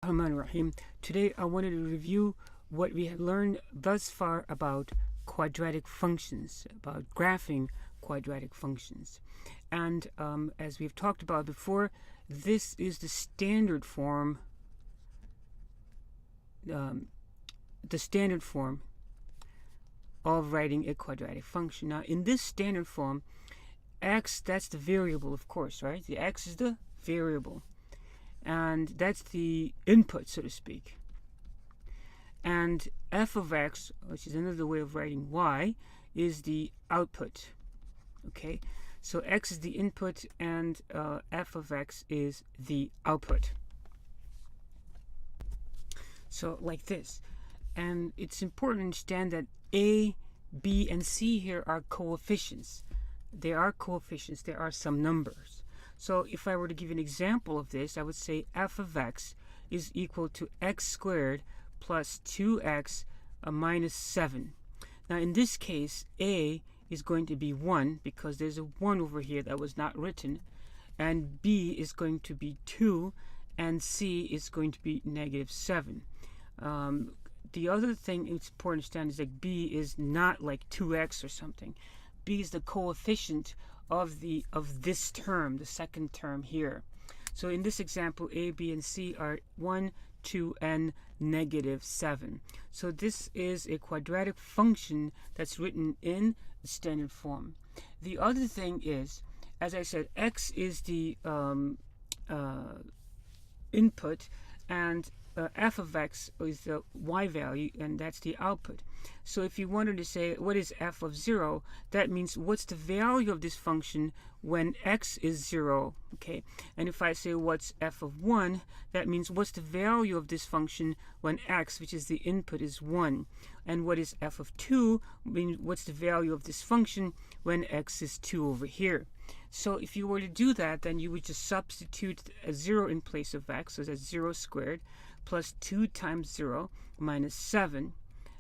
Rahim. Today I wanted to review what we have learned thus far about quadratic functions, about graphing quadratic functions. And as we've talked about before, this is the standard form, of writing a quadratic function. Now, in this standard form, x, that's the variable, of course, right? The x is the variable, and that's the input, so to speak. And f of x, which is another way of writing y, is the output. Okay, so x is the input and f of x is the output. So like this. And it's important to understand that a, b, and c here are coefficients. They are coefficients. There are some numbers. So if I were to give an example of this, I would say f of x is equal to x squared plus 2x minus 7. Now in this case, a is going to be 1 because there's a 1 over here that was not written, and b is going to be 2, and c is going to be negative 7. The other thing it's important to understand is that b is not like 2x or something. B is the coefficient of this term, the second term here. So in this example, a, b, and c are 1, 2, and negative 7. So this is a quadratic function that's written in the standard form. The other thing is, as I said, x is the input, and f of x is the y value, and that's the output. So if you wanted to say what is f of 0, that means what's the value of this function when x is 0, okay? And if I say what's f of 1, that means what's the value of this function when x, which is the input, is 1. And what is f of 2, means what's the value of this function when x is 2 over here. So if you were to do that, then you would just substitute a 0 in place of x, so that's 0 squared, plus 2 times 0 minus 7.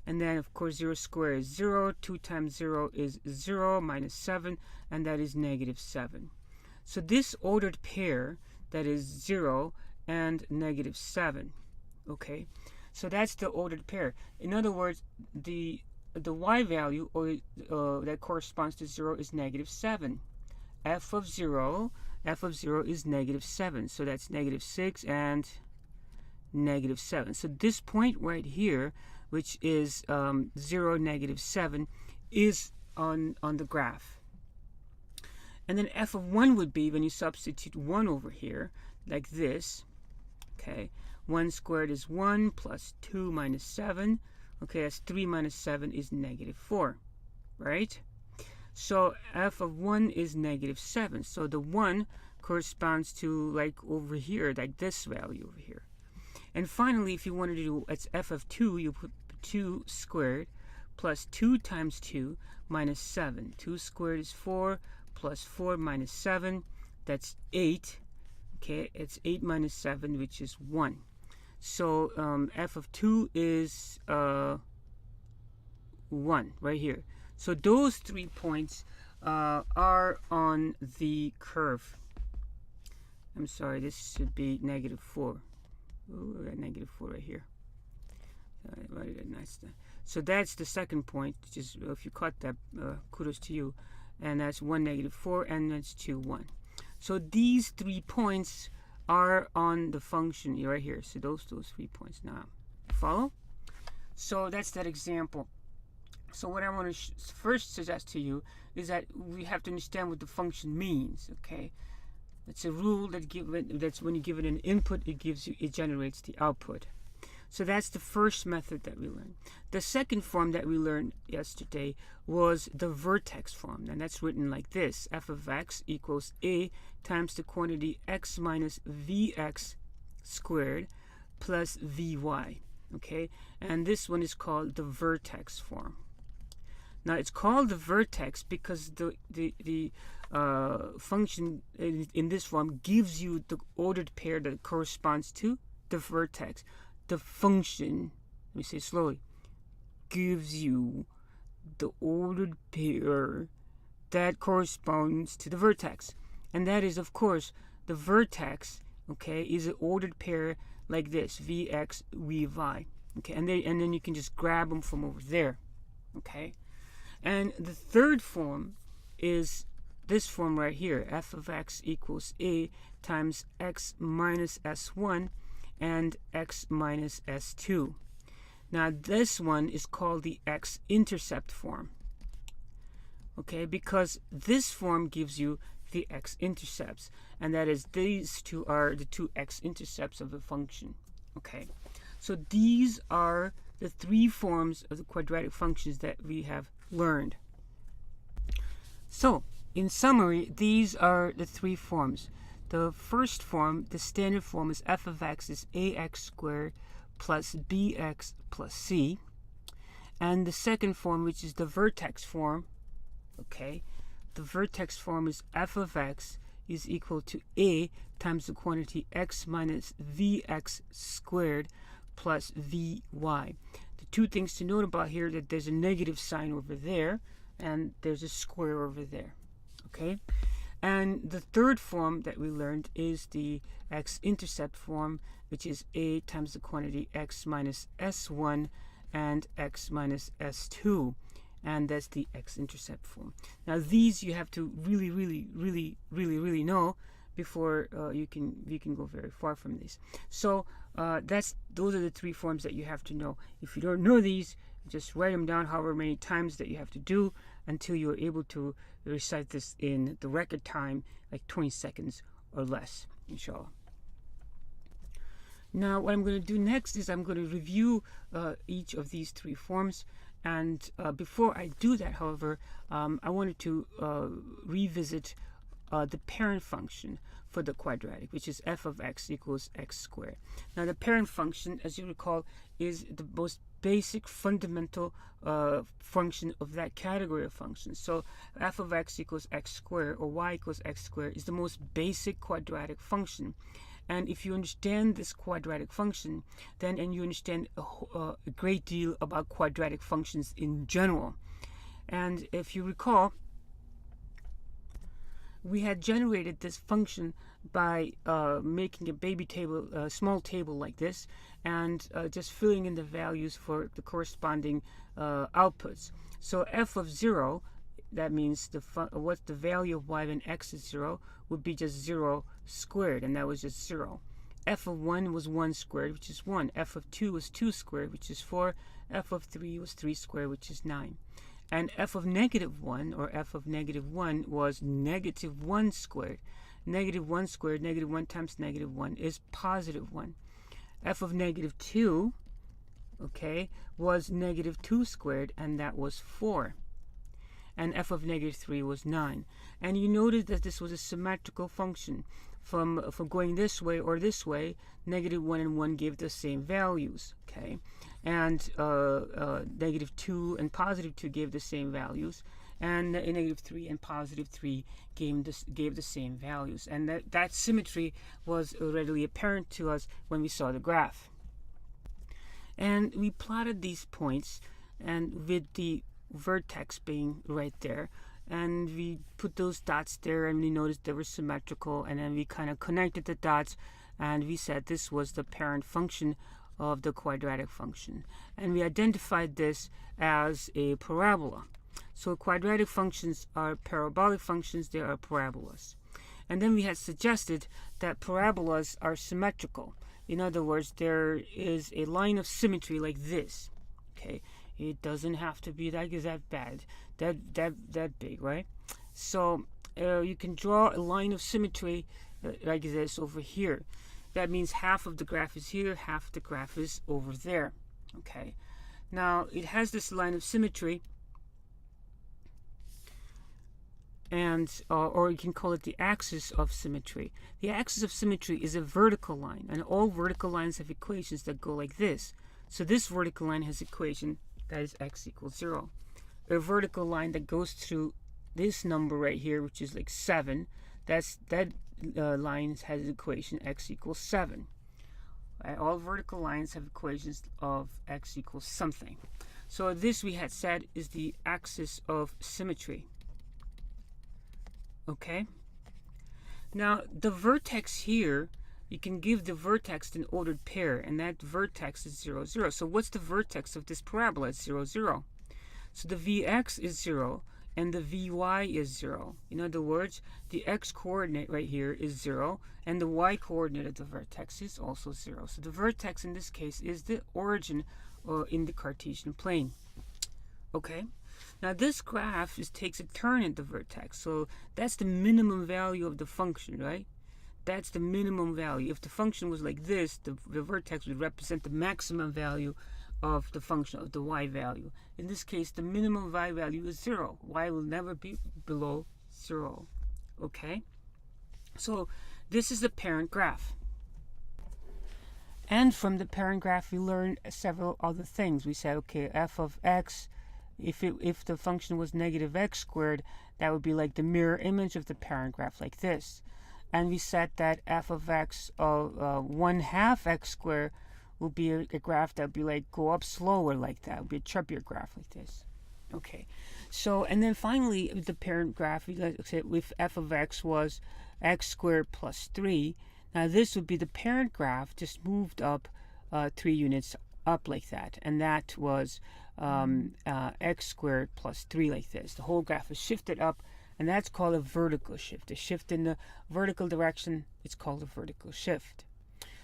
And then, of course, 0 squared is 0, 2 times 0 is 0 minus 7, and that is negative 7. So this ordered pair, that is 0 and negative 7, okay? So that's the ordered pair. In other words, the y value, or that corresponds to 0, is negative 7. f of 0 is negative 7, so that's negative 6 and negative 7. So this point right here, which is 0, negative 7, is on the graph. And then f of 1 would be when you substitute 1 over here, like this. Okay, 1 squared is 1 plus 2 minus 7. Okay, that's 3 minus 7 is negative 4, right? So f of 1 is negative 7. So the 1 corresponds to, like, over here, like this value over here. And finally, if you wanted to do, it's f of 2, you put 2 squared plus 2 times 2 minus 7. 2 squared is 4 plus 4 minus 7. That's 8. Okay, it's 8 minus 7, which is 1. So f of 2 is 1 right here. So those 3 points are on the curve. I'm sorry, this should be negative 4. Ooh, I got negative 4 right here. So that's the second point, which is, if you caught that, kudos to you. And that's 1, negative 4, and that's 2, 1. So these 3 points are on the function right here. So those 3 points. Now, follow? So that's that example. So what I want to first suggest to you is that we have to understand what the function means. Okay, it's a rule that's when you give it an input, it generates the output. So that's the first method that we learned. The second form that we learned yesterday was the vertex form, and that's written like this: f of x equals a times the quantity x minus vx squared plus vy. Okay, and this one is called the vertex form. Now it's called the vertex because the function in this form gives you the ordered pair that corresponds to the vertex. The function, let me say it slowly, gives you the ordered pair that corresponds to the vertex. And that is, of course, the vertex, okay, is an ordered pair like this, vx, vy. Okay, and then you can just grab them from over there. Okay, and the third form is this form right here, f of x equals a times x minus s1 and x minus s2. Now this one is called the x-intercept form. Okay, because this form gives you the x-intercepts, and that is these two are the two x-intercepts of the function. Okay, so these are the three forms of the quadratic functions that we have learned. So, in summary, these are the three forms. The first form, the standard form, is f of x is ax squared plus bx plus c. And the second form, which is the vertex form, okay, the vertex form is f of x is equal to a times the quantity x minus vx squared plus vy. The two things to note about here, that there's a negative sign over there and there's a square over there. Okay, and the third form that we learned is the x-intercept form, which is a times the quantity x minus s1 and x minus s2, and that's the x-intercept form. Now these you have to really know before you can go very far from these. So those are the three forms that you have to know. If you don't know these, just write them down however many times that you have to do until you're able to recite this in the record time, like 20 seconds or less, inshallah. Now what I'm going to do next is I'm going to review each of these three forms, and before I do that, however, I wanted to revisit the parent function for the quadratic, which is f of x equals x squared. Now the parent function, as you recall, is the most basic fundamental function of that category of functions. So f of x equals x squared, or y equals x squared, is the most basic quadratic function. And if you understand this quadratic function, and you understand a great deal about quadratic functions in general. And if you recall, we had generated this function by making a baby table, a small table like this, and just filling in the values for the corresponding outputs. So f of 0, that means what's the value of y when x is 0, would be just 0 squared, and that was just 0. F of 1 was 1 squared, which is 1. F of 2 was 2 squared, which is 4. F of 3 was 3 squared, which is 9. And f of negative 1, or f of negative 1, was negative 1 squared. Negative 1 squared, negative 1 times negative 1 is positive 1. F of negative 2, okay, was negative 2 squared, and that was 4. And f of negative 3 was 9. And you notice that this was a symmetrical function. From going this way or this way, negative 1 and 1 gave the same values, okay? And negative 2 and positive 2 gave the same values, and negative 3 and positive 3 gave the same values. And that symmetry was readily apparent to us when we saw the graph. And we plotted these points, and with the vertex being right there, and we put those dots there, and we noticed they were symmetrical, and then we kind of connected the dots, and we said this was the parent function of the quadratic function, and we identified this as a parabola. So quadratic functions are parabolic functions, they are parabolas. And then we had suggested that parabolas are symmetrical. In other words, there is a line of symmetry like this, okay? It doesn't have to be that bad, that big, right? So you can draw a line of symmetry like this over here. That means half of the graph is here, half of the graph is over there. Okay. Now it has this line of symmetry, and or you can call it the axis of symmetry. The axis of symmetry is a vertical line, and all vertical lines have equations that go like this. So this vertical line has equation that is x equals 0. A vertical line that goes through this number right here, which is like 7, that line has equation x equals 7. Right? All vertical lines have equations of x equals something. So this, we had said, is the axis of symmetry. Okay? Now the vertex here you can give the vertex an ordered pair, and that vertex is 0, 0. So what's the vertex of this parabola? It's 0, 0. So the Vx is 0, and the Vy is 0. In other words, the x coordinate right here is 0, and the y coordinate of the vertex is also 0. So the vertex in this case is the origin in the Cartesian plane. Okay? Now this graph takes a turn at the vertex, so that's the minimum value of the function, right? That's the minimum value. If the function was like this, the vertex would represent the maximum value of the function, of the y value. In this case, the minimum y value is 0. Y will never be below 0. Okay? So this is the parent graph. And from the parent graph, we learned several other things. We said, okay, f of x, if the function was negative x squared, that would be like the mirror image of the parent graph, like this. And we said that f of x of 1/2 x squared will be a graph that would be like go up slower like that. It would be a chubbier graph like this. Okay. So, and then finally, the parent graph, if f of x was x squared plus 3, now this would be the parent graph just moved up 3 units up like that. And that was x squared plus 3 like this. The whole graph is shifted up. And that's called a vertical shift. A shift in the vertical direction, it's called a vertical shift.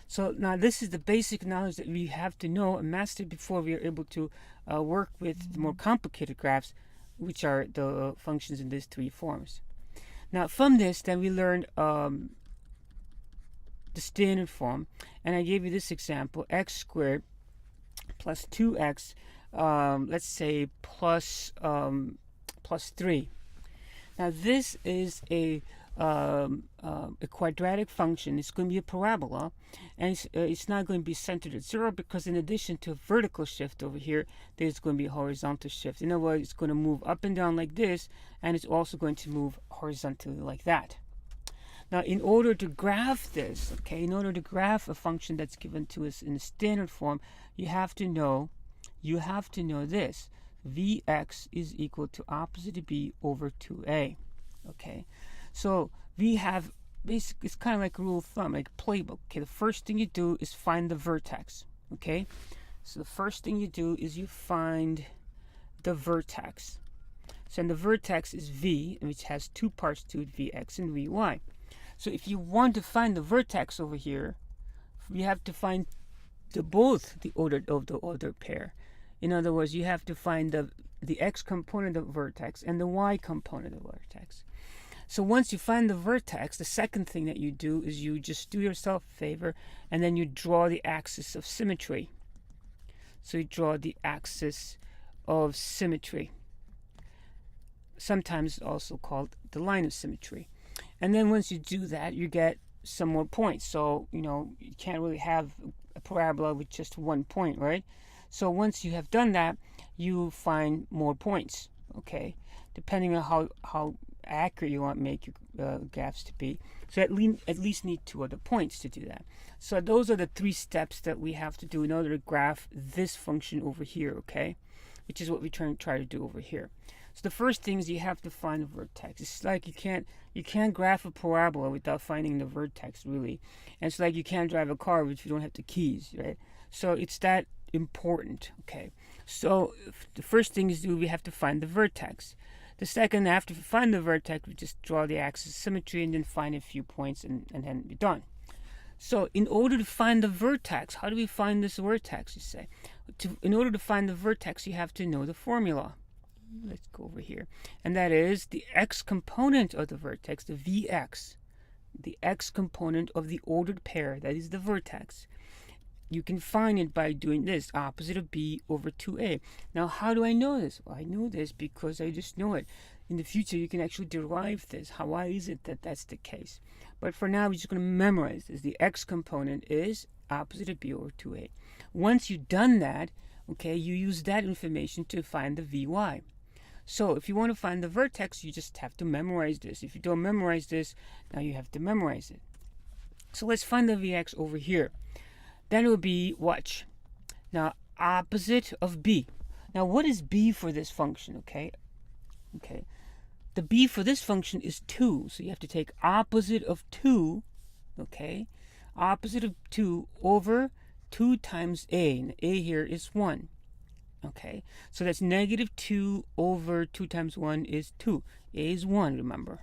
So now this is the basic knowledge that we have to know and master before we are able to work with the more complicated graphs, which are the functions in these 3 forms. Now from this, then we learned the standard form. And I gave you this example, x squared plus 2x, let's say plus 3. Now this is a quadratic function. It's going to be a parabola, and it's not going to be centered at 0 because in addition to a vertical shift over here, there's going to be a horizontal shift. In other words, it's going to move up and down like this, and it's also going to move horizontally like that. Now, in order to graph this, okay, in order to graph a function that's given to us in the standard form, you have to know this. Vx is equal to opposite of b over 2a. Okay, so we have basically, it's kind of like a rule of thumb, like a playbook. Okay, the first thing you do is find the vertex. Okay, so the first thing you do is you find the vertex. So and the vertex is v, which has 2 parts to it, vx and vy. So if you want to find the vertex over here, you have to find both the ordered pair. In other words, you have to find the x component of the vertex and the y component of the vertex. So once you find the vertex, the second thing that you do is you just do yourself a favor and then you draw the axis of symmetry. So you draw the axis of symmetry. Sometimes also called the line of symmetry. And then once you do that, you get some more points. So, you can't really have a parabola with just 1 point, right? So once you have done that, you find more points, okay? Depending on how accurate you want to make your graphs to be. So at least need 2 other points to do that. So those are the 3 steps that we have to do in order to graph this function over here, okay? Which is what we try to do over here. So the first thing is you have to find the vertex. It's like you can't graph a parabola without finding the vertex, really. And it's like you can't drive a car if you don't have the keys, right? So it's that important, okay? So the first thing is we have to find the vertex. The second, after we find the vertex, we just draw the axis of symmetry and then find a few points and then we're done. So in order to find the vertex, how do we find this vertex, you say? In order to find the vertex, you have to know the formula. Let's go over here. And that is the x component of the vertex, the Vx, the x component of the ordered pair, that is the vertex. You can find it by doing this, opposite of b over 2a. Now, how do I know this? Well, I know this because I just know it. In the future, you can actually derive this. Why is it that that's the case? But for now, we're just going to memorize this. The x component is opposite of b over 2a. Once you've done that, okay, you use that information to find the Vy. So if you want to find the vertex, you just have to memorize this. If you don't memorize this, now you have to memorize it. So let's find the Vx over here. Then it will be, watch. Now, opposite of b. Now, what is b for this function, okay? Okay. The b for this function is 2. So you have to take opposite of 2, okay? opposite of 2 over 2 times a. And a here is 1. Okay, so that's negative 2 over 2 times 1 is 2. A is 1, remember.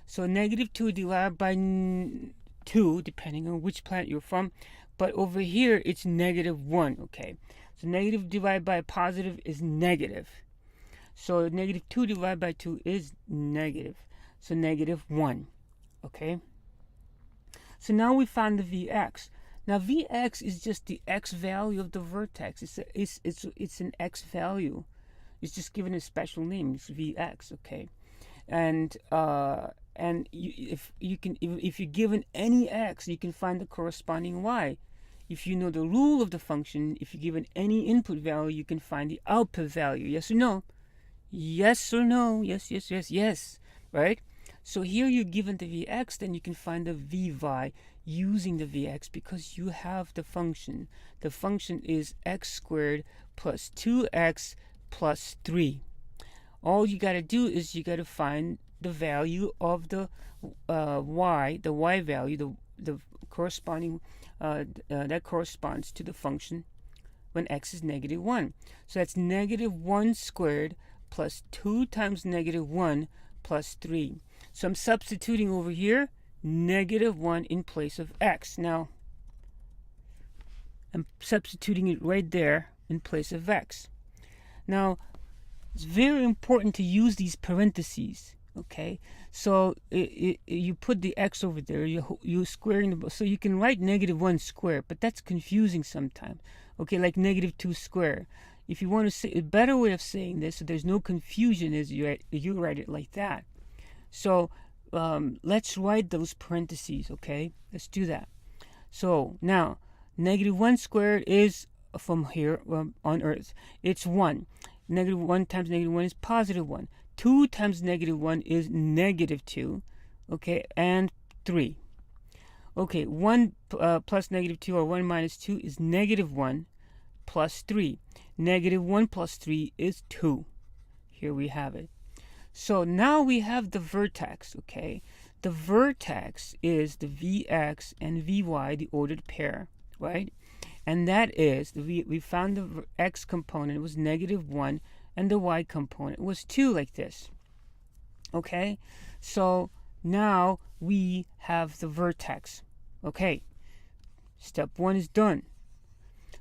So negative 2 divided by 2, depending on which planet you're from. But over here, it's negative 1, okay? So negative divided by a positive is negative. So negative 2 divided by 2 is negative. So negative 1, okay? So now we found the Vx. Now Vx is just the x value of the vertex. It's an x value. It's just given a special name. It's Vx, okay? And if you're given any x, you can find the corresponding y. If you know the rule of the function, if you're given any input value, you can find the output value. Yes or no? Yes or no? Yes, yes, yes, yes. Right? So here you're given the Vx, then you can find the Vy using the Vx because you have the function. The function is x squared plus 2x plus 3. All you got to do is you got to find the value of the y value, the corresponding, that corresponds to the function when x is negative 1. So that's negative 1 squared plus 2 times negative 1 plus 3. So I'm substituting over here negative 1 in place of x. Now, I'm substituting it right there in place of x. Now, it's very important to use these parentheses, okay? So you put the x over there, you're squaring the, so you can write negative 1 squared, but that's confusing sometimes, okay? Like negative 2 squared. If you want to say, a better way of saying this, so there's no confusion, is you write it like that. So let's write those parentheses, okay? Let's do that. So now, negative 1 squared is from here on Earth. It's 1. Negative 1 times negative 1 is positive 1. 2 times negative 1 is negative 2. Okay, and 3. Okay, 1 plus negative 2 or 1 minus 2 is negative 1 plus 3. Negative 1 plus 3 is 2. Here we have it. So now we have the vertex, okay? The vertex is the Vx and Vy, the ordered pair, right? And that is, we found the x component was negative 1, and the y component was 2, like this. Okay? So now we have the vertex. Okay. Step 1 is done.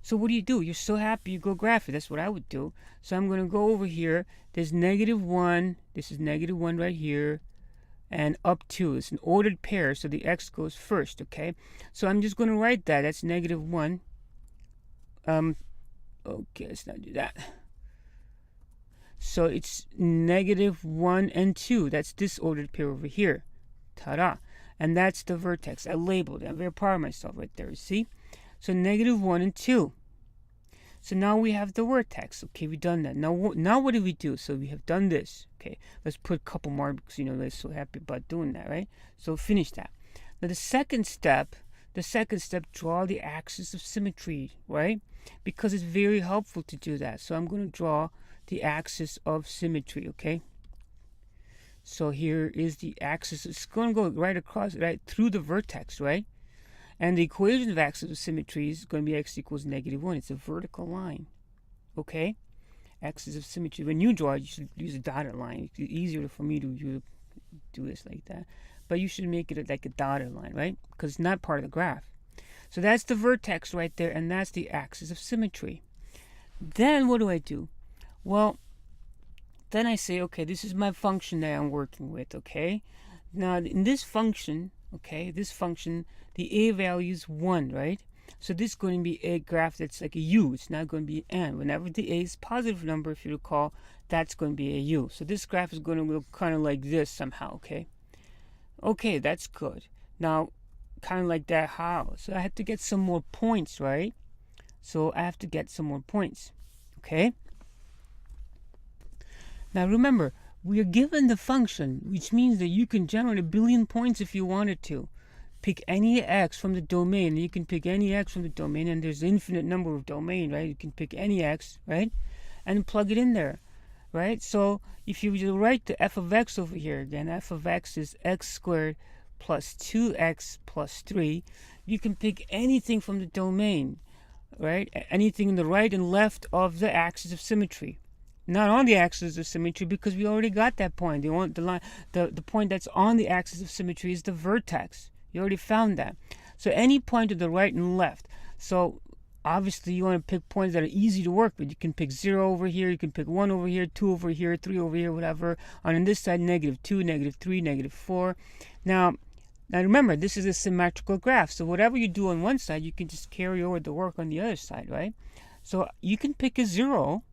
So what do? You're so happy you go graph it. That's what I would do. So I'm going to go over here. There's negative 1. This is negative 1 right here. And up 2. It's an ordered pair, so the x goes first, okay? So I'm just going to write that. That's negative 1. Okay, let's not do that. So it's negative 1 and 2. That's this ordered pair over here. Ta-da. And that's the vertex. I labeled it. I'm very proud of myself right there. See? So negative 1 and 2. So now we have the vertex. Okay, we've done that. Now what do we do? So we have done this. Okay, let's put a couple more because, you know, they're so happy about doing that, right? So finish that. Now the second step, draw the axis of symmetry, right? Because it's very helpful to do that. So I'm going to draw the axis of symmetry, okay? So here is the axis. It's going to go right across, right through the vertex, right? And the equation of axis of symmetry is going to be x equals negative 1. It's a vertical line, okay? Axis of symmetry. When you draw it, you should use a dotted line. It's easier for me to do this like that. But you should make it like a dotted line, right? Because it's not part of the graph. So that's the vertex right there, and that's the axis of symmetry. Then what do? Well, then I say, okay, this is my function that I'm working with, okay? Now, in this function, okay, the a value is 1, right? So this is going to be a graph that's like a U. It's not going to be an. Whenever the a is a positive number, if you recall, that's going to be a U. So this graph is going to look kind of like this somehow, okay? Okay, that's good. Now, kind of like that, how? So I have to get some more points, right? So I have to get some more points, okay? Now remember, we are given the function, which means that you can generate a billion points if you wanted to. Pick any x from the domain. You can pick any x from the domain, and there's an infinite number of domain, right? You can pick any x, right? And plug it in there, right? So if you write the f of x over here again, f of x is x squared plus 2x plus 3. you can pick anything from the domain, right? Anything in the right and left of the axis of symmetry. Not on the axis of symmetry, because we already got that point. The point that's on the axis of symmetry is the vertex. You already found that. So any point to the right and left. So obviously you want to pick points that are easy to work with. You can pick 0 over here, you can pick 1 over here, 2 over here, 3 over here, whatever. On this side, -2, -3, -4. Now remember, this is a symmetrical graph. So whatever you do on one side, you can just carry over the work on the other side, right? So you can pick a 0.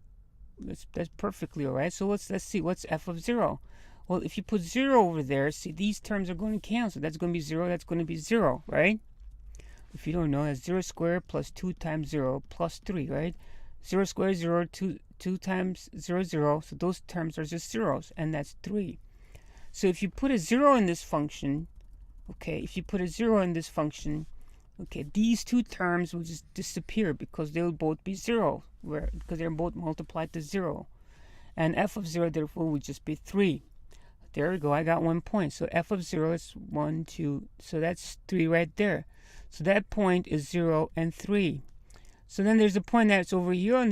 That's perfectly all right. So let's see, what's f of 0? Well, if you put 0 over there, see, these terms are going to cancel. That's going to be 0, that's going to be 0, right? If you don't know, that's 0 squared plus 2 times 0 plus 3, right? 0 squared, 0, 2 times 0, 0. So those terms are just zeros, and that's 3. So if you put a 0 in this function, okay, okay, these two terms will just disappear because they'll both be 0, because they're both multiplied to 0. And f of 0, therefore, would just be 3. There we go, I got 1 point. So f of 0 is 1, 2, so that's 3 right there. So that point is 0 and 3. So then there's a point that's over here on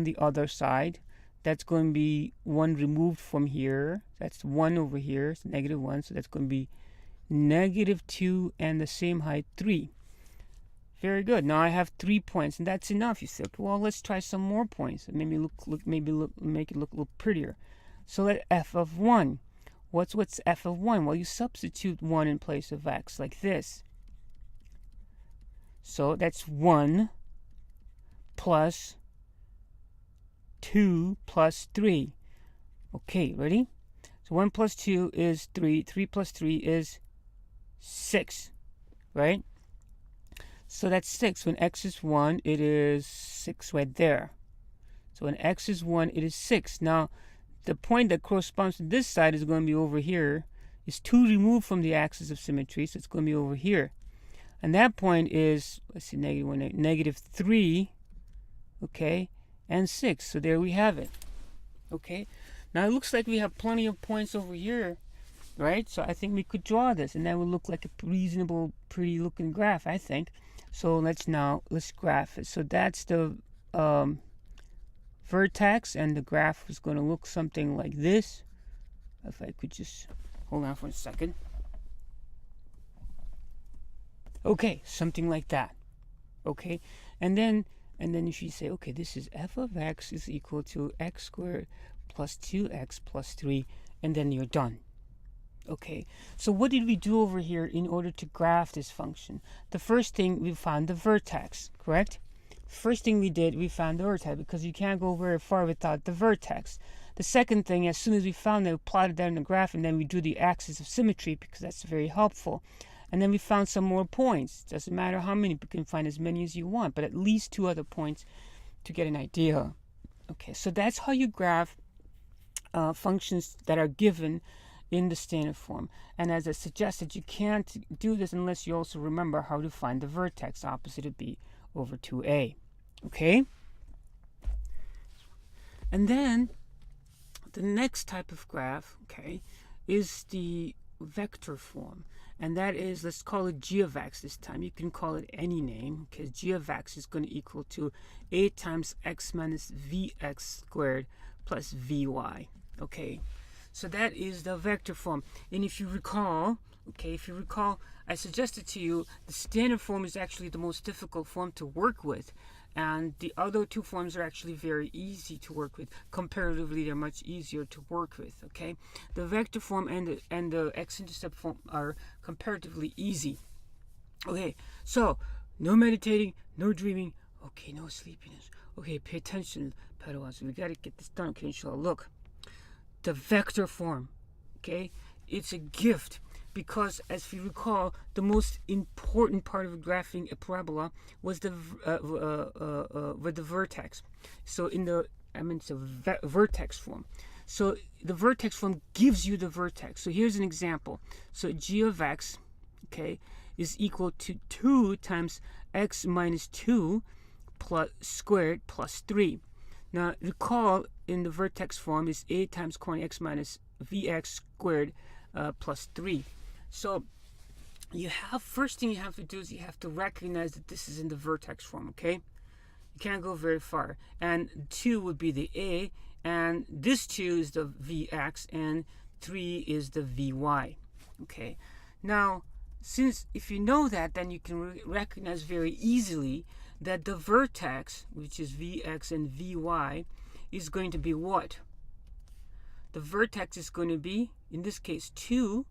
the other side. That's going to be 1 removed from here. That's 1 over here, it's -1, so that's going to be -2 and the same height, 3. Very good. Now I have 3 points, and that's enough. You say, okay, well, let's try some more points. Maybe make it look a little prettier. So let f of 1. What's f of 1? Well, you substitute 1 in place of x like this. So that's 1 plus 2 plus 3. Okay, ready? So 1 plus 2 is 3. 3 plus 3 is 6, right? So that's 6. When x is 1, it is 6 right there. So when x is 1, it is 6. Now, the point that corresponds to this side is going to be over here. It's 2 removed from the axis of symmetry, so it's going to be over here. And that point is, let's see, -3, okay, and 6. So there we have it, okay. Now it looks like we have plenty of points over here, right? So I think we could draw this, and that would look like a reasonable, pretty looking graph, I think. So let's graph it. So that's the vertex, and the graph is going to look something like this. If I could just hold on for a second. Okay, something like that. Okay, and then if you say, okay, this is f of x is equal to x squared plus 2x plus 3, and then you're done. Okay, so what did we do over here in order to graph this function? The first thing, we found the vertex, correct? First thing we did, we found the vertex, because you can't go very far without the vertex. The second thing, as soon as we found it, we plotted that in the graph, and then we drew the axis of symmetry, because that's very helpful. And then we found some more points. Doesn't matter how many, you can find as many as you want, but at least 2 other points to get an idea. Okay, so that's how you graph functions that are given in the standard form. And as I suggested, you can't do this unless you also remember how to find the vertex opposite of b over 2a. Okay? And then the next type of graph, okay, is the vector form. And that is, let's call it g of x this time. You can call it any name, because g of x is going to equal to a times x minus vx squared plus vy. Okay, so that is the vector form. And if you recall, I suggested to you the standard form is actually the most difficult form to work with. And the other 2 forms are actually very easy to work with. Comparatively, they're much easier to work with, okay? The vector form and the x-intercept form are comparatively easy. Okay, so no meditating, no dreaming, okay, no sleepiness. Okay, pay attention, Parabolas. We got to get this done, okay, inshallah. Look, the vector form, okay, it's a gift. Because, as you recall, the most important part of graphing a parabola was the vertex. So it's a vertex form. So the vertex form gives you the vertex. So here's an example. So g of x, okay, is equal to 2 times x minus 2 plus squared plus 3. Now recall, in the vertex form is a times cosine x minus vx squared plus 3. So first thing you have to do is you have to recognize that this is in the vertex form, okay? You can't go very far. And 2 would be the A, and this 2 is the Vx, and 3 is the Vy, okay? Now, since if you know that, then you can recognize very easily that the vertex, which is Vx and Vy, is going to be what? The vertex is going to be, in this case, 2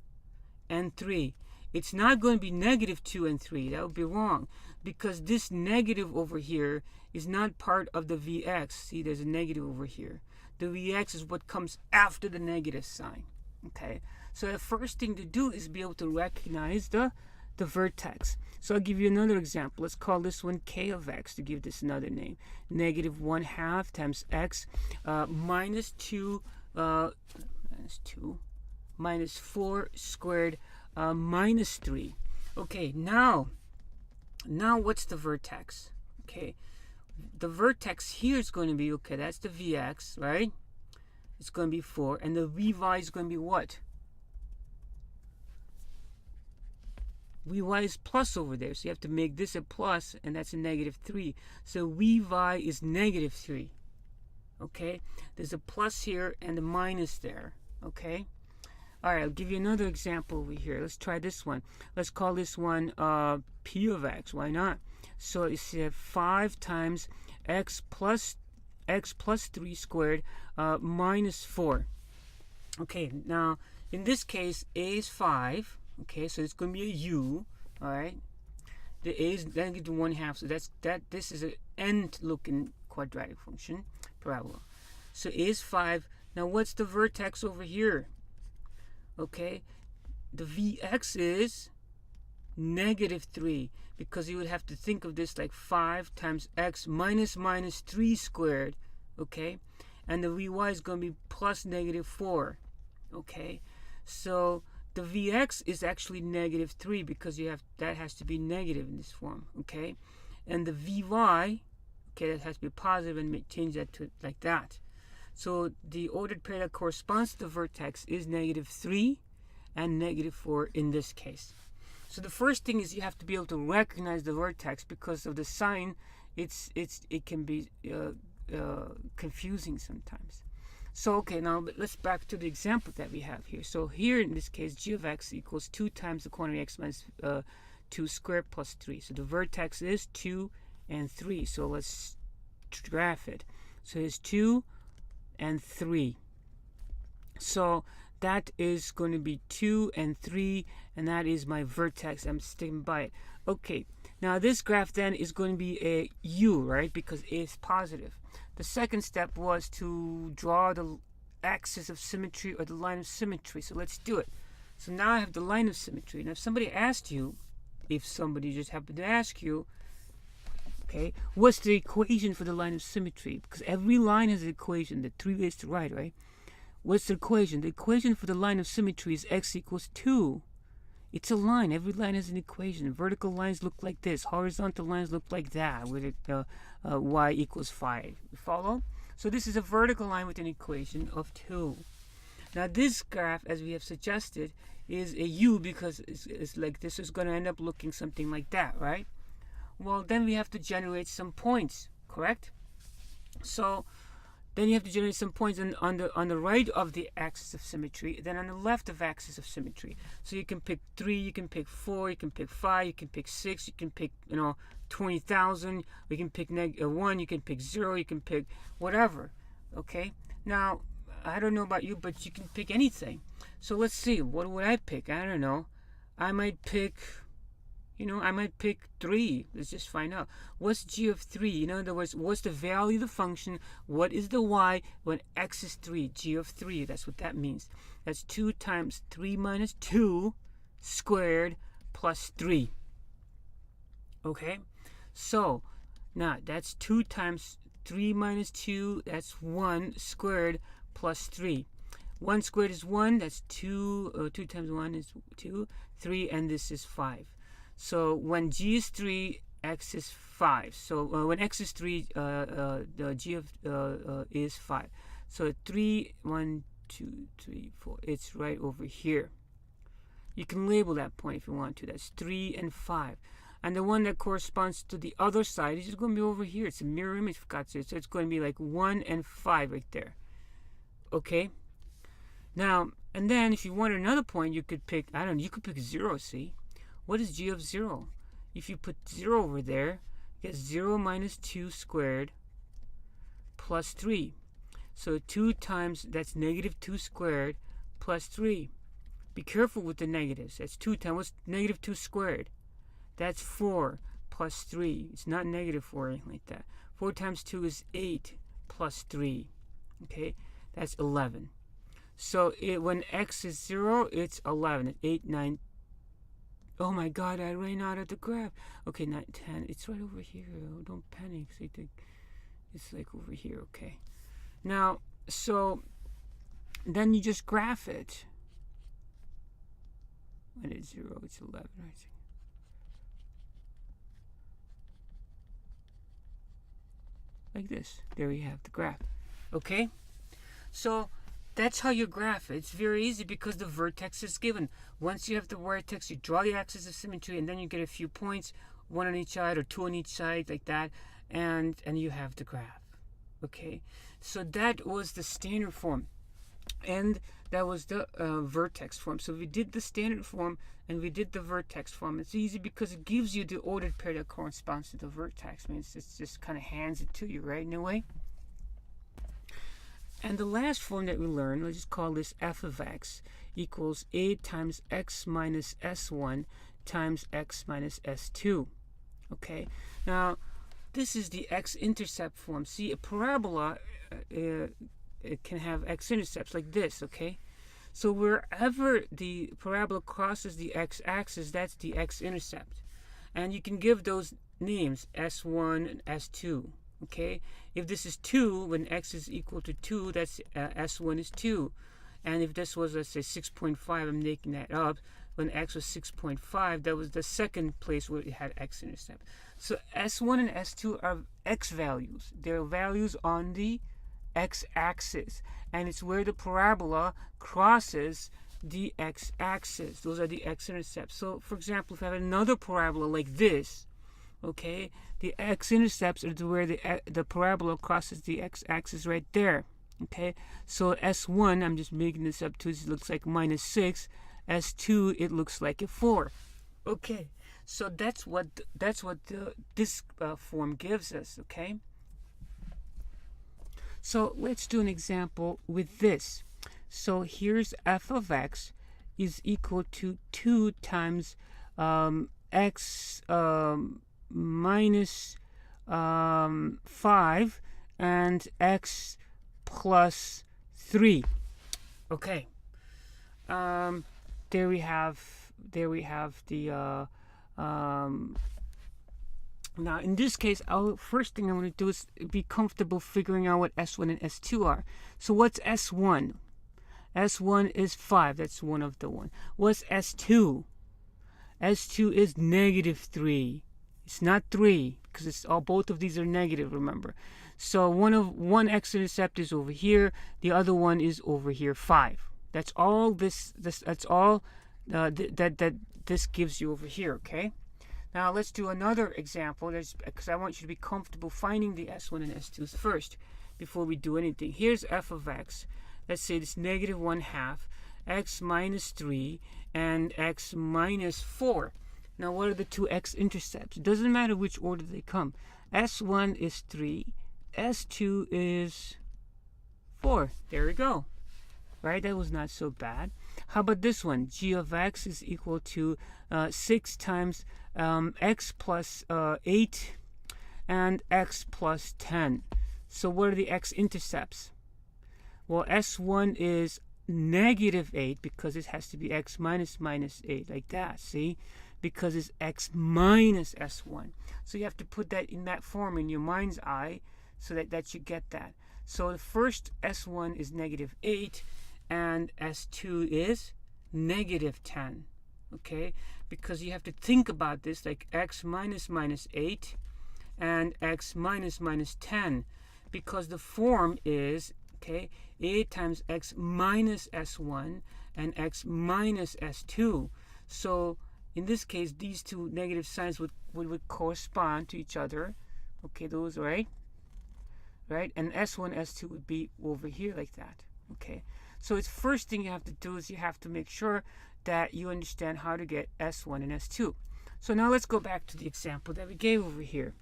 and 3. It's not going to be negative 2 and 3. That would be wrong, because this negative over here is not part of the Vx. See, there's a negative over here. The Vx is what comes after the negative sign. Okay, so the first thing to do is be able to recognize the vertex. So I'll give you another example. Let's call this one k of x to give this another name. Negative 1/2 times x minus 2 minus 4 squared minus 3. Okay, now what's the vertex? Okay, the vertex here is going to be, okay, that's the Vx, right? It's going to be 4, and the Vy is going to be what? Vy is plus over there, so you have to make this a plus, and that's a negative 3. So Vy is negative 3. Okay, there's a plus here and a minus there. Okay, all right, I'll give you another example over here. Let's try this one. Let's call this one p of x. Why not? So it's 5 times x plus 3 squared minus 4. Okay, now in this case, a is 5. Okay, so it's going to be a u. All right, the a is negative 1/2. So this is an end-looking quadratic function, parabola. So a is 5. Now what's the vertex over here? Okay, the Vx is negative 3, because you would have to think of this like 5 times x minus 3 squared, okay? And the Vy is going to be plus negative 4, okay? So the Vx is actually negative 3, because that has to be negative in this form, okay? And the Vy, okay, that has to be positive, and change that to like that. So the ordered pair that corresponds to the vertex is negative 3 and negative 4 in this case. So the first thing is you have to be able to recognize the vertex, because of the sign. It can be confusing sometimes. So okay, now let's back to the example that we have here. So here in this case, g of x equals 2 times the quantity x minus 2 squared plus 3. So the vertex is 2 and 3. So let's graph it. So it's 2 and 3. So that is going to be 2 and 3, and that is my vertex. I'm sticking by it. Okay, now this graph then is going to be a u, right? Because a is positive. The second step was to draw the axis of symmetry, or the line of symmetry. So let's do it. So now I have the line of symmetry. And if somebody asked you, if somebody just happened to ask you, okay, what's the equation for the line of symmetry? Because every line has an equation, the 3 ways to write, right? What's the equation? The equation for the line of symmetry is x equals 2. It's a line. Every line has an equation. Vertical lines look like this. Horizontal lines look like that, with y equals 5. You follow? So this is a vertical line with an equation of 2. Now this graph, as we have suggested, is a u, because it's like this is going to end up looking something like that, right? Well, then we have to generate some points, correct? So then you have to generate some points on the right of the axis of symmetry, then on the left of axis of symmetry. So you can pick 3, you can pick 4, you can pick 5, you can pick 6, you can pick 20,000. We can pick 1, you can pick 0, you can pick whatever. Okay. Now I don't know about you, but you can pick anything. So let's see. What would I pick? I don't know. I might pick. I might pick 3. Let's just find out. What's g of 3? In other words, what's the value of the function? What is the y when x is 3? G of 3. That's what that means. That's 2 times 3 minus 2 squared plus 3. Okay? So, now that's 2 times 3 minus 2. That's 1 squared plus 3. 1 squared is 1. That's 2. 2 times 1 is 2. 3, and this is 5. So when g is 3, x is 5. So when x is 3, the g of is 5. So 3, 1, 2, 3, 4. It's right over here. You can label that point if you want to. That's 3 and 5. And the one that corresponds to the other side is just going to be over here. It's a mirror image, for God's sake. So it's going to be like 1 and 5 right there. Okay? Now, and then if you wanted another point, you could pick, I don't know, you could pick 0, see? What is g of 0? If you put 0 over there, you get 0 minus 2 squared plus 3. So 2 times, that's negative 2 squared plus 3. Be careful with the negatives. That's 2 times, what's negative 2 squared? That's 4 plus 3. It's not negative 4 or anything like that. 4 times 2 is 8 plus 3. Okay, that's 11. So when x is 0, it's 11. It's 8, 9. Oh my God, I ran out of the graph. Okay, 9, 10. It's right over here. Oh, don't panic. It's like over here, okay. Now, so then you just graph it. When it's 0, it's 11, right? Like this. There you have the graph. Okay? So that's how you graph it. It's very easy because the vertex is given. Once you have the vertex, you draw the axis of symmetry, and then you get a few points, 1 on each side or 2 on each side, like that, and you have the graph. Okay? So that was the standard form. And that was the vertex form. So we did the standard form and we did the vertex form. It's easy because it gives you the ordered pair that corresponds to the vertex. I mean, it just kind of hands it to you, right, in a way. And the last form that we learned, let's just call this f of x equals a times x minus s1 times x minus s2. Okay, now this is the x-intercept form. See, a parabola it can have x-intercepts like this, okay? So wherever the parabola crosses the x-axis, that's the x-intercept. And you can give those names, S1 and S2, okay? If this is 2, when x is equal to 2, that's S1 is 2. And if this was, let's say, 6.5, I'm making that up, when x was 6.5, that was the second place where it had x-intercept. So S1 and S2 are x values. They're values on the x-axis, and it's where the parabola crosses the x-axis. Those are the x-intercepts. So, for example, if I have another parabola like this, okay, the x-intercepts are where the parabola crosses the x-axis right there. Okay, so S1, I'm just making this up too, it looks like minus 6. S2, it looks like a 4. Okay, so that's what this form gives us. Okay. So let's do an example with this. So here's f of x is equal to 2 times x minus 5 and x plus 3. Okay. There we have the now, in this case, first thing I want to do is be comfortable figuring out what S1 and S2 are. So what's S1? S1 is 5. That's one of the one. What's S2? S2 is negative 3. It's not 3 because it's both of these are negative, remember. So one x-intercept is over here. The other one is over here, 5. That's all that's all that this gives you over here, okay? Now let's do another example, because I want you to be comfortable finding the S1 and S2s first before we do anything. Here's f of x. Let's say it's negative 1/2, x minus 3, and x minus 4. Now what are the two x-intercepts? It doesn't matter which order they come. S1 is 3, S2 is 4. There we go. Right, that was not so bad. How about this one? G of x is equal to 6 times x plus 8 and x plus 10. So what are the x-intercepts? Well, S1 is negative 8 because it has to be x minus 8, like that, see? Because it's x minus S1. So you have to put that in that form in your mind's eye so that you get that. So the first S1 is negative 8 and S2 is negative 10. Okay, because you have to think about this like x minus 8 and x minus 10, because the form is, okay, 8 times x minus s1 and x minus s2. So in this case, these two negative signs would correspond to each other. Okay, those, right? Right? And S1, S2 would be over here like that. Okay. So it's first thing you have to do is you have to make sure that you understand how to get S1 and S2. So now let's go back to the example that we gave over here.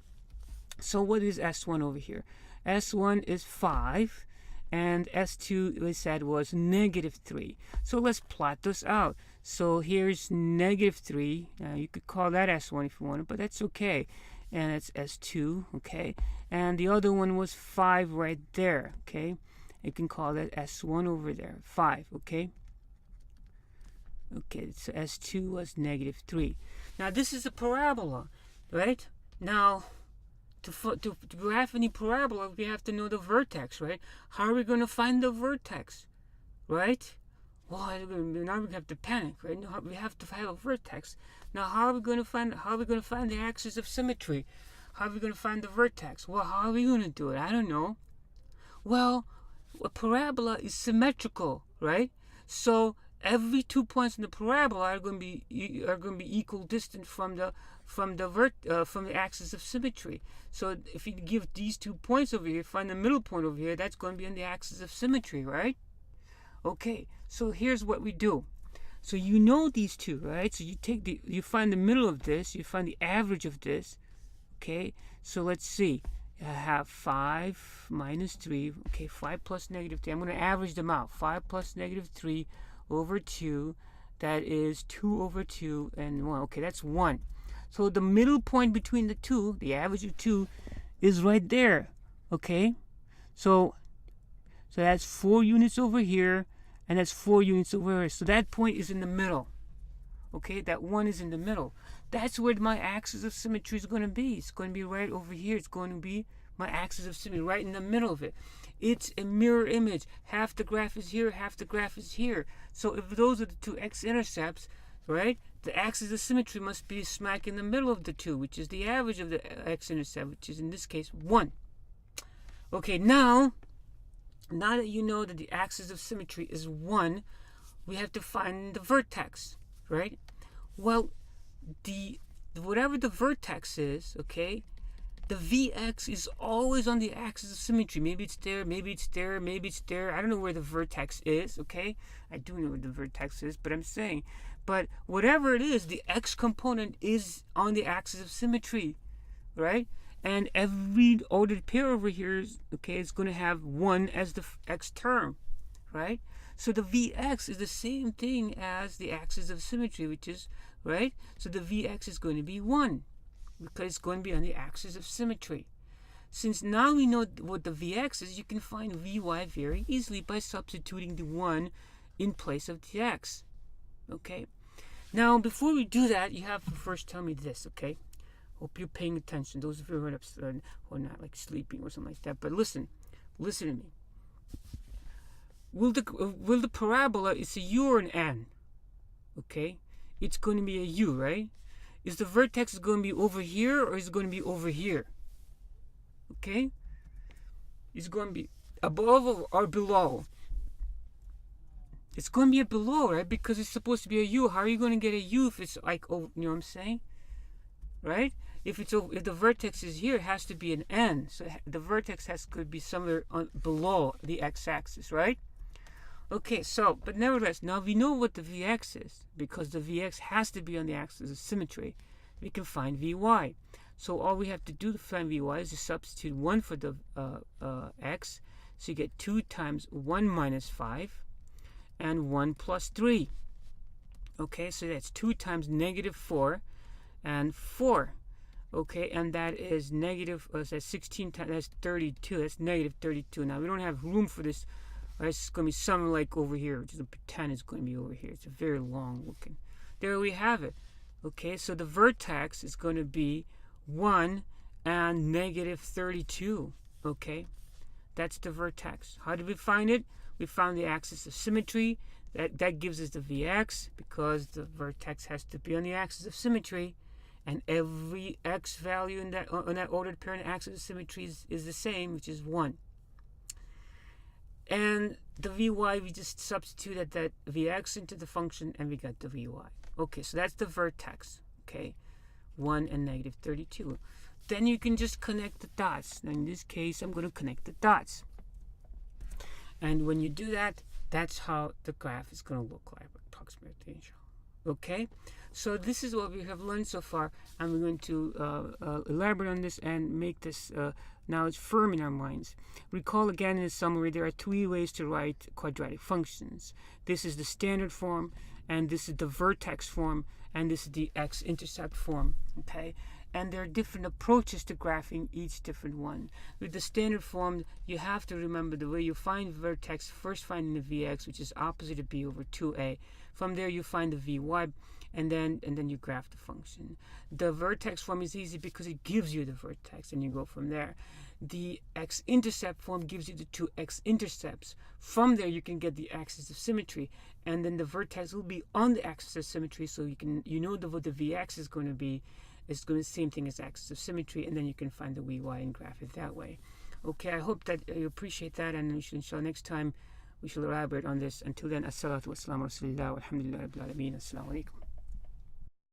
So what is S1 over here? S1 is 5, and S2 we said was -3. So let's plot this out. So here's -3. You could call that S1 if you wanted, but that's okay. And it's S2, okay? And the other one was 5 right there, okay? You can call that S1 over there, 5, okay? Okay, so S2 was -3. Now this is a parabola, right? Now, to graph any parabola, we have to know the vertex, right? How are we going to find the vertex, right? Well, now we have to panic, right? We have to have a vertex. Now, how are we going to find the axis of symmetry? How are we going to find the vertex? Well, how are we going to do it? I don't know. Well, a parabola is symmetrical, right? So every 2 points in the parabola are going to be equal distant from the axis of symmetry. So if you give these 2 points over here, find the middle point over here, that's going to be on the axis of symmetry, right? Okay, so here's what we do. So you know these two, right? So you find the middle of this, you find the average of this. Okay, so let's see. I have 5 minus 3. Okay, 5 plus -3. I'm going to average them out. 5 plus -3 over 2. That is 2 over 2 and 1. Okay, that's 1. So the middle point between the two, the average of 2, is right there. Okay, so that's 4 units over here, and that's 4 units over here. So that point is in the middle. Okay, that 1 is in the middle. That's where my axis of symmetry is going to be. It's going to be right over here. It's going to be my axis of symmetry right in the middle of it. It's a mirror image. Half the graph is here, half the graph is here. So if those are the two x-intercepts, right, the axis of symmetry must be smack in the middle of the two, which is the average of the x-intercept, which is in this case 1. Okay, now that you know that the axis of symmetry is 1, we have to find the vertex, right? Well, whatever the vertex is, okay, the Vx is always on the axis of symmetry. Maybe it's there, maybe it's there, maybe it's there. I don't know where the vertex is, okay? I do know where the vertex is, but I'm saying, but whatever it is, the x component is on the axis of symmetry, right? And every ordered pair over here is, okay, is going to have 1 as the x term, right? So the Vx is the same thing as the axis of symmetry, which is, right? So the Vx is going to be 1 because it's going to be on the axis of symmetry. Since now we know what the Vx is, you can find Vy very easily by substituting the 1 in place of the x. Okay? Now, before we do that, you have to first tell me this, okay? Hope you're paying attention. Those of you who are not like sleeping or something like that. But listen to me. Will the parabola, it's a u or an n? Okay? It's going to be a u, right? Is the vertex going to be over here or is it going to be over here? Okay? It's going to be above or below? It's going to be below, right? Because it's supposed to be a u. How are you going to get a u if it's like, oh, you know what I'm saying? Right? If the vertex is here, it has to be an n. So the vertex could be somewhere below the x-axis, right? Okay, so, but nevertheless, now we know what the Vx is, because the Vx has to be on the axis of symmetry. We can find Vy. So all we have to do to find Vy is to substitute 1 for the x. So you get 2 times 1 minus 5 and 1 plus 3. Okay, so that's 2 times -4 and 4. Okay, and that is that's 16 times, that's 32. That's -32. Now, we don't have room for this. It's going to be something like over here, which is a pretend it's going to be over here. It's a very long looking. There we have it. Okay, so the vertex is going to be 1 and -32. Okay, that's the vertex. How did we find it? We found the axis of symmetry. That gives us the Vx, because the vertex has to be on the axis of symmetry. And every x value on that ordered pair in the axis of symmetry is the same, which is 1. And the Vy, we just substituted that Vx into the function, and we got the Vy. Okay, so that's the vertex. Okay, 1 and negative 32. Then you can just connect the dots. In this case, I'm going to connect the dots. And when you do that, that's how the graph is going to look like, approximately, inshallah. Okay, so this is what we have learned so far, and we're going to elaborate on this and make this knowledge firm in our minds. Recall again in the summary, there are three ways to write quadratic functions. This is the standard form, and this is the vertex form, and this is the x-intercept form. Okay, and there are different approaches to graphing each different one. With the standard form, you have to remember the way you find vertex, first finding the vx, which is opposite of b over 2a. From there you find the vy, and then you graph the function. The vertex form is easy because it gives you the vertex, and you go from there. The x-intercept form gives you the two x-intercepts. From there you can get the axis of symmetry, and then the vertex will be on the axis of symmetry, so you know what the vx is going to be. It's going to be the same thing as axis of symmetry, and then you can find the vy and graph it that way. Okay, I hope that you appreciate that, and inshallah next time we shall elaborate on this. Until then, as-salatu was-salamu ala rasulillah, walhamdulillahi rabbil alameen. Assalamu alaikum.